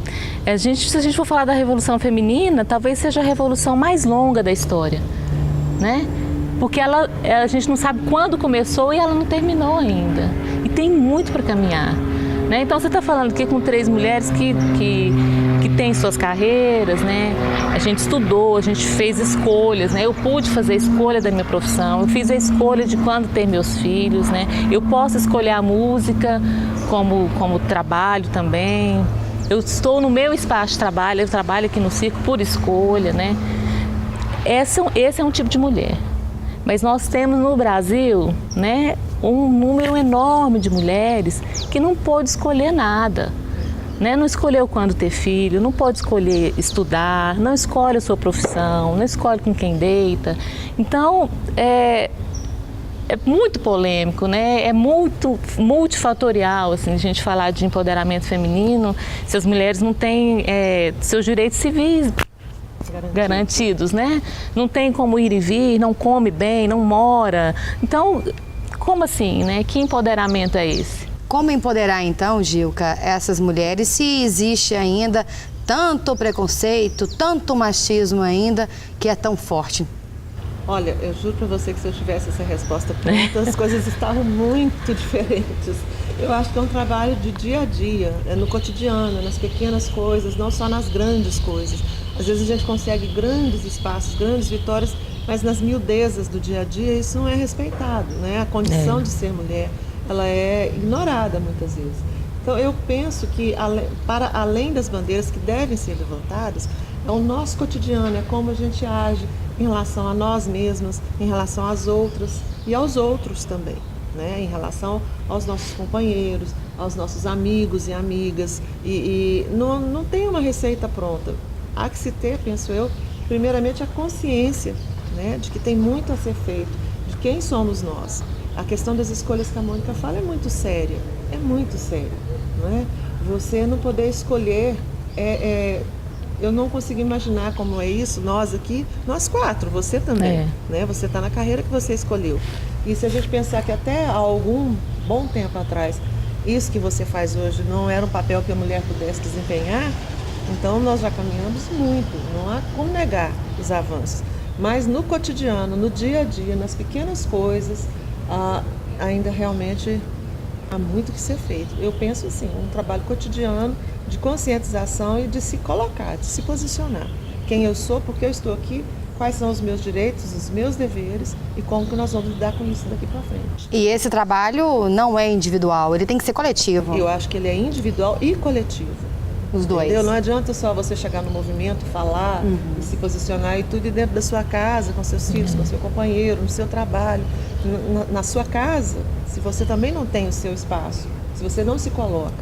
Se a gente for falar da Revolução Feminina, talvez seja a revolução mais longa da história, né? Porque a gente não sabe quando começou e ela não terminou ainda. E tem muito para caminhar, né? Então você está falando aqui com 3 mulheres que têm suas carreiras, né? A gente estudou, a gente fez escolhas, né? Eu pude fazer a escolha da minha profissão, eu fiz a escolha de quando ter meus filhos, né? Eu posso escolher a música como trabalho também. Eu estou no meu espaço de trabalho, eu trabalho aqui no circo por escolha, né? Esse é um tipo de mulher. Mas nós temos no Brasil, né, um número enorme de mulheres que não pôde escolher nada. Né? Não escolheu quando ter filho, não pode escolher estudar, não escolhe a sua profissão, não escolhe com quem deita. Então, é muito polêmico, né? É muito multifatorial, assim, a gente falar de empoderamento feminino, se as mulheres não têm seus direitos civis garantidos, né? Não tem como ir e vir, não come bem, não mora. Então, como assim, né? Que empoderamento é esse?
Como empoderar, então, Gilca, essas mulheres, se existe ainda tanto preconceito, tanto machismo ainda, que é tão forte?
Olha, eu juro para você que se eu tivesse essa resposta pronta, as coisas estavam muito diferentes. Eu acho que é um trabalho de dia a dia, no cotidiano, nas pequenas coisas, não só nas grandes coisas. Às vezes a gente consegue grandes espaços, grandes vitórias, mas nas miudezas do dia a dia isso não é respeitado, né? A condição de ser mulher, ela é ignorada muitas vezes. Então eu penso que para além das bandeiras que devem ser levantadas, é o nosso cotidiano, é como a gente age em relação a nós mesmas, em relação às outras e aos outros também, né? Em relação aos nossos companheiros, aos nossos amigos e amigas. E não tem uma receita pronta. Há que se ter, penso eu, primeiramente a consciência, né? De que tem muito a ser feito, de quem somos nós. A questão das escolhas que a Mônica fala é muito séria, não é? Você não poder escolher, eu não consigo imaginar como é isso, nós aqui, nós 4, você também, né? Você está na carreira que você escolheu. E se a gente pensar que até há algum bom tempo atrás, isso que você faz hoje não era um papel que a mulher pudesse desempenhar, então nós já caminhamos muito, não há como negar os avanços. Mas no cotidiano, no dia a dia, nas pequenas coisas, ainda realmente há muito que ser feito. Eu penso assim, um trabalho cotidiano de conscientização e de se colocar, de se posicionar. Quem eu sou, por que eu estou aqui, quais são os meus direitos, os meus deveres e como que nós vamos lidar com isso daqui para frente.
E esse trabalho não é individual, ele tem que ser coletivo.
Eu acho que ele é individual e coletivo.
Os dois.
Entendeu? Não adianta só você chegar no movimento, falar e se posicionar e tudo dentro da sua casa, com seus filhos, com seu companheiro, no seu trabalho, na sua casa, se você também não tem o seu espaço, se você não se coloca.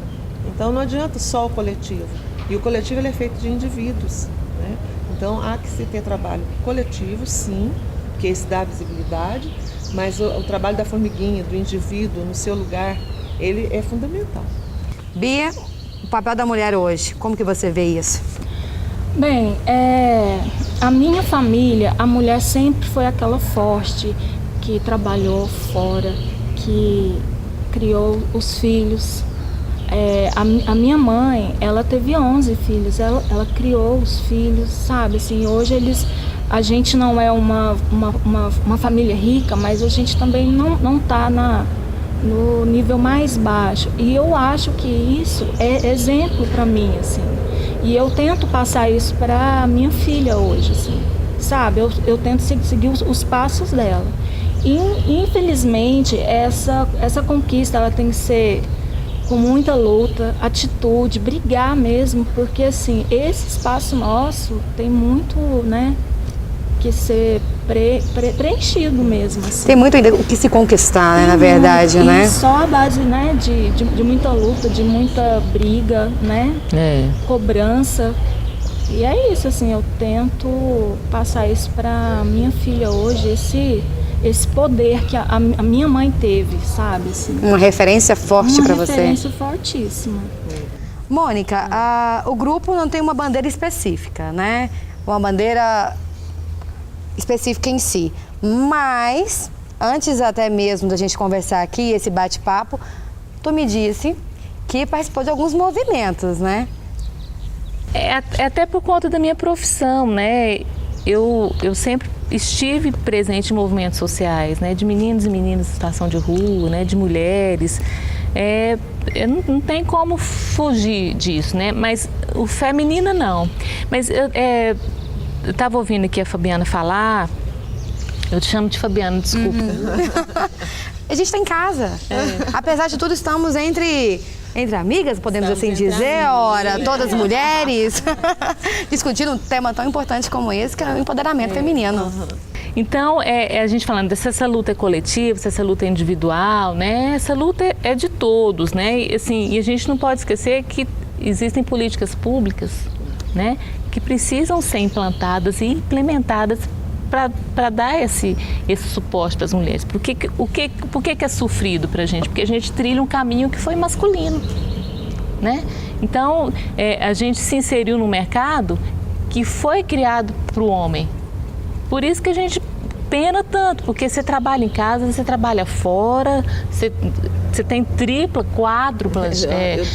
Então não adianta só o coletivo. E o coletivo ele é feito de indivíduos, né? Então há que se ter trabalho coletivo, sim, porque isso dá visibilidade, mas o trabalho da formiguinha, do indivíduo no seu lugar, ele é fundamental.
Bia, o papel da mulher hoje, como que você vê isso?
Bem, a minha família, a mulher sempre foi aquela forte que trabalhou fora, que criou os filhos. A minha mãe, ela teve 11 filhos, ela criou os filhos, sabe? Assim, hoje a gente não é uma família rica, mas a gente também não está no nível mais baixo. E eu acho que isso é exemplo para mim, assim. E eu tento passar isso para minha filha hoje, assim, sabe? Eu tento seguir os passos dela. E, infelizmente, essa conquista ela tem que ser com muita luta, atitude, brigar mesmo, porque assim, esse espaço nosso tem muito, né, que ser preenchido mesmo. Assim.
Tem muito ainda o que se conquistar, né, na verdade, né?
E só a base, né, de muita luta, de muita briga, né, cobrança. E é isso, assim, eu tento passar isso para minha filha hoje, esse poder que a minha mãe teve, sabe? Assim,
uma referência forte para você.
Uma referência fortíssima.
Mônica, o grupo não tem uma bandeira específica, né? Uma bandeira específica em si. Mas, antes até mesmo da gente conversar aqui, esse bate-papo, tu me disse que participou de alguns movimentos, né?
É até por conta da minha profissão, né? Eu sempre estive presente em movimentos sociais, né, de meninos e meninas em situação de rua, né, de mulheres. Não tem como fugir disso, né? Mas o feminino não. Mas eu estava ouvindo aqui a Fabiana falar. Eu te chamo de Fabiana, desculpa.
A gente está em casa. Apesar de tudo, estamos entre amigas, podemos assim dizer, ora, todas mulheres, discutindo um tema tão importante como esse, que é o empoderamento feminino.
Então, a gente falando se essa luta é coletiva, se essa luta é individual, né? Essa luta é de todos, né? E, assim, e a gente não pode esquecer que existem políticas públicas, né, que precisam ser implantadas e implementadas para dar esse suporte para as mulheres. Por que é sofrido para a gente? Porque a gente trilha um caminho que foi masculino, né? Então, a gente se inseriu num mercado que foi criado para o homem. Por isso que a gente pena tanto, porque você trabalha em casa, você trabalha fora, você tem tripla, quádrupla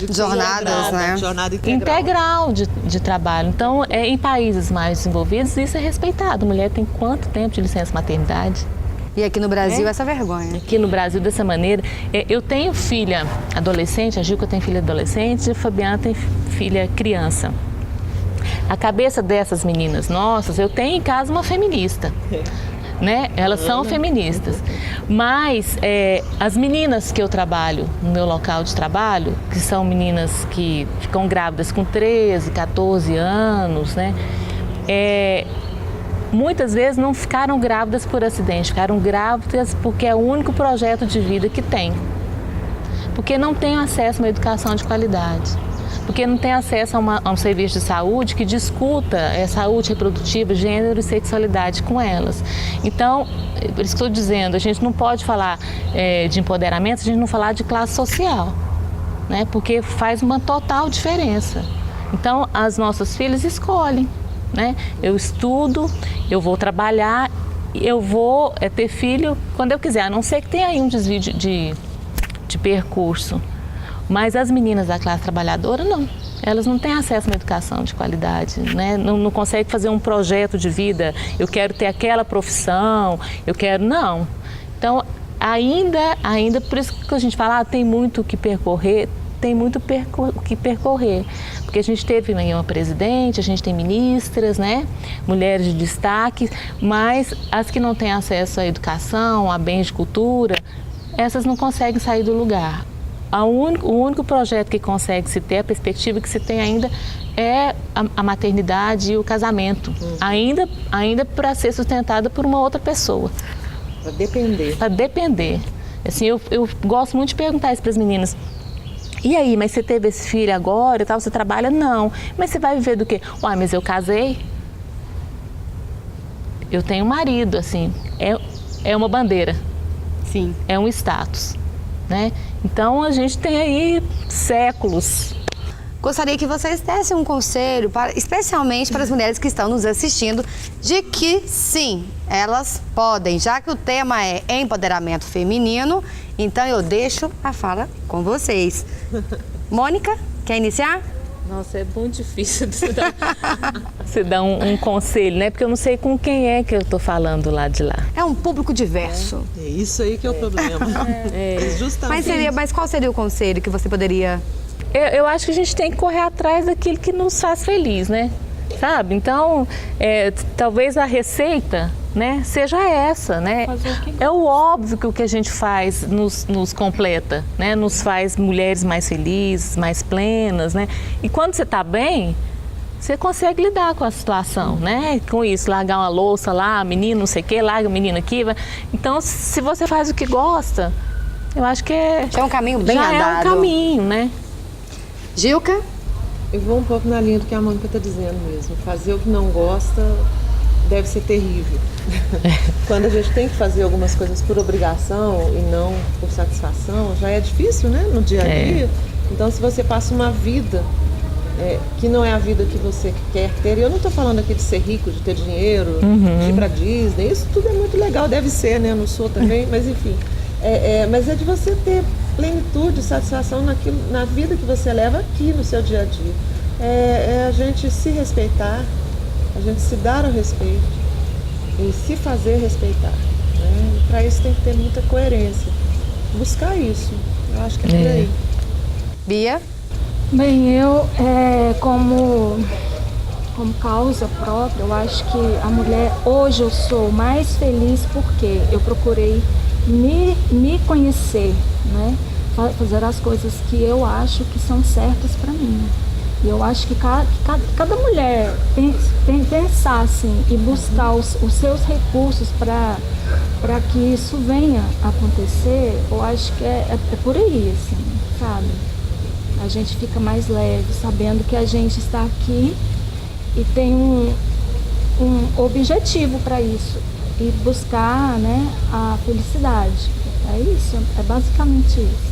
jornadas, né?
Jornada
integral de trabalho. Então, em países mais desenvolvidos, isso é respeitado. A mulher tem quanto tempo de licença maternidade?
E aqui no Brasil, essa vergonha.
Aqui no Brasil, dessa maneira. Eu tenho filha adolescente, a Gilca tem filha adolescente, a Fabiana tem filha criança. A cabeça dessas meninas nossas, eu tenho em casa uma feminista. Né? Elas são feministas, mas as meninas que eu trabalho no meu local de trabalho, que são meninas que ficam grávidas com 13, 14 anos, né? Muitas vezes não ficaram grávidas por acidente, ficaram grávidas porque é o único projeto de vida que tem, porque não tem acesso a uma educação de qualidade, porque não tem acesso a um serviço de saúde que discuta saúde reprodutiva, gênero e sexualidade com elas. Então, por isso que estou dizendo, a gente não pode falar de empoderamento se a gente não falar de classe social, né? Porque faz uma total diferença. Então, as nossas filhas escolhem, né? Eu estudo, eu vou trabalhar, eu vou ter filho quando eu quiser, a não ser que tenha aí um desvio de percurso. Mas as meninas da classe trabalhadora, não. Elas não têm acesso a uma educação de qualidade, né? Não conseguem fazer um projeto de vida, eu quero ter aquela profissão, eu quero... Não. Então, ainda por isso que a gente fala, tem muito o que percorrer, tem muito o que percorrer. Porque a gente teve uma presidente, a gente tem ministras, né? Mulheres de destaque, mas as que não têm acesso à educação, a bens de cultura, essas não conseguem sair do lugar. O único projeto que consegue se ter, a perspectiva que se tem ainda é a maternidade e o casamento, ainda para ser sustentada por uma outra pessoa.
Para depender.
Para depender. Assim, eu gosto muito de perguntar isso para as meninas. E aí, mas você teve esse filho agora e tal, você trabalha? Não. Mas você vai viver do quê? Uai, mas eu casei. Eu tenho um marido, assim, é uma bandeira.
Sim.
É um status, né? Então, a gente tem aí séculos.
Gostaria que vocês dessem um conselho, especialmente para as mulheres que estão nos assistindo, de que sim, elas podem, já que o tema é empoderamento feminino, então eu deixo a fala com vocês. Mônica, quer iniciar?
Nossa, é muito difícil você dar um conselho, né? Porque eu não sei com quem é que eu tô falando lá de lá.
É um público diverso.
É isso aí que é o problema. Justamente.
Mas qual seria o conselho que você poderia...
Eu acho que a gente tem que correr atrás daquilo que nos faz feliz, né? Sabe? Então, talvez a receita, né, seja essa, né? É o óbvio que o que a gente faz nos completa, né? Nos faz mulheres mais felizes, mais plenas, né? E quando você está bem, você consegue lidar com a situação, né? Com isso, largar uma louça lá, menino não sei o quê, larga o menino aqui. Então, se você faz o que gosta, eu acho que
já é um caminho bem andado.
Já é um caminho, né?
Gilca?
Eu vou um pouco na linha do que a Mônica está dizendo mesmo. Fazer o que não gosta deve ser terrível. Quando a gente tem que fazer algumas coisas por obrigação e não por satisfação, já é difícil, né? No dia a dia. Então, se você passa uma vida que não é a vida que você quer ter, e eu não estou falando aqui de ser rico, de ter dinheiro, de ir para Disney, isso tudo é muito legal, deve ser, né? Eu não sou também, mas enfim. Mas é de você ter plenitude, satisfação na vida que você leva aqui no seu dia a dia. É a gente se respeitar, a gente se dar o respeito e se fazer respeitar. Né? Para isso tem que ter muita coerência. Buscar isso, eu acho que é por aí.
Bia?
Bem, eu, como causa própria, eu acho que a mulher, hoje eu sou mais feliz porque eu procurei me conhecer, né? Fazer as coisas que eu acho que são certas para mim. E eu acho que cada mulher pensar assim e buscar os seus recursos para que isso venha a acontecer, eu acho que é por aí, assim, sabe? A gente fica mais leve, sabendo que a gente está aqui e tem um objetivo para isso. E buscar, né, a felicidade. É isso, é basicamente isso.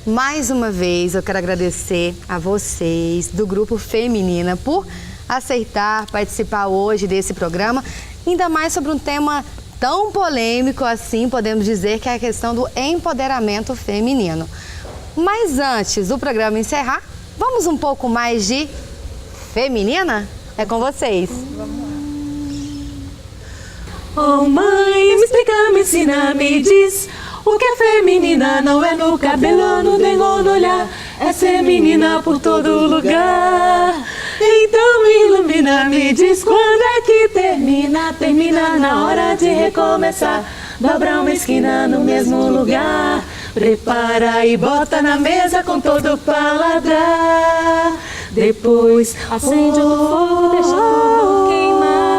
Mais uma vez, eu quero agradecer a vocês do Grupo Feminina por aceitar participar hoje desse programa, ainda mais sobre um tema tão polêmico assim, podemos dizer, que é a questão do empoderamento feminino. Mas antes do programa encerrar, vamos um pouco mais de feminina? É com vocês.
Oh mãe, me explica, me ensina, me diz o que é feminina, não é no cabelo, no dengo, no olhar, é ser menina por todo lugar. Então me ilumina, me diz quando é que termina na hora de recomeçar. Dobra uma esquina no mesmo lugar, prepara e bota na mesa com todo o paladar. Depois acende o fogo, deixa tudo queimar.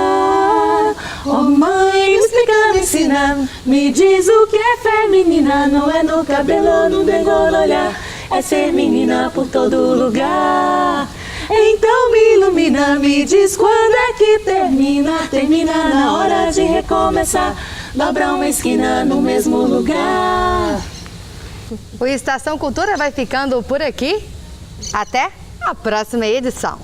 Oh mãe, me explica, me ensina, me diz o que é feminina, não é no cabelo, no dengo, no olhar, é ser menina por todo lugar. Então me ilumina, me diz quando é que termina. Termina na hora de recomeçar, dobra uma esquina no mesmo lugar.
O Estação Cultura vai ficando por aqui. Até a próxima edição.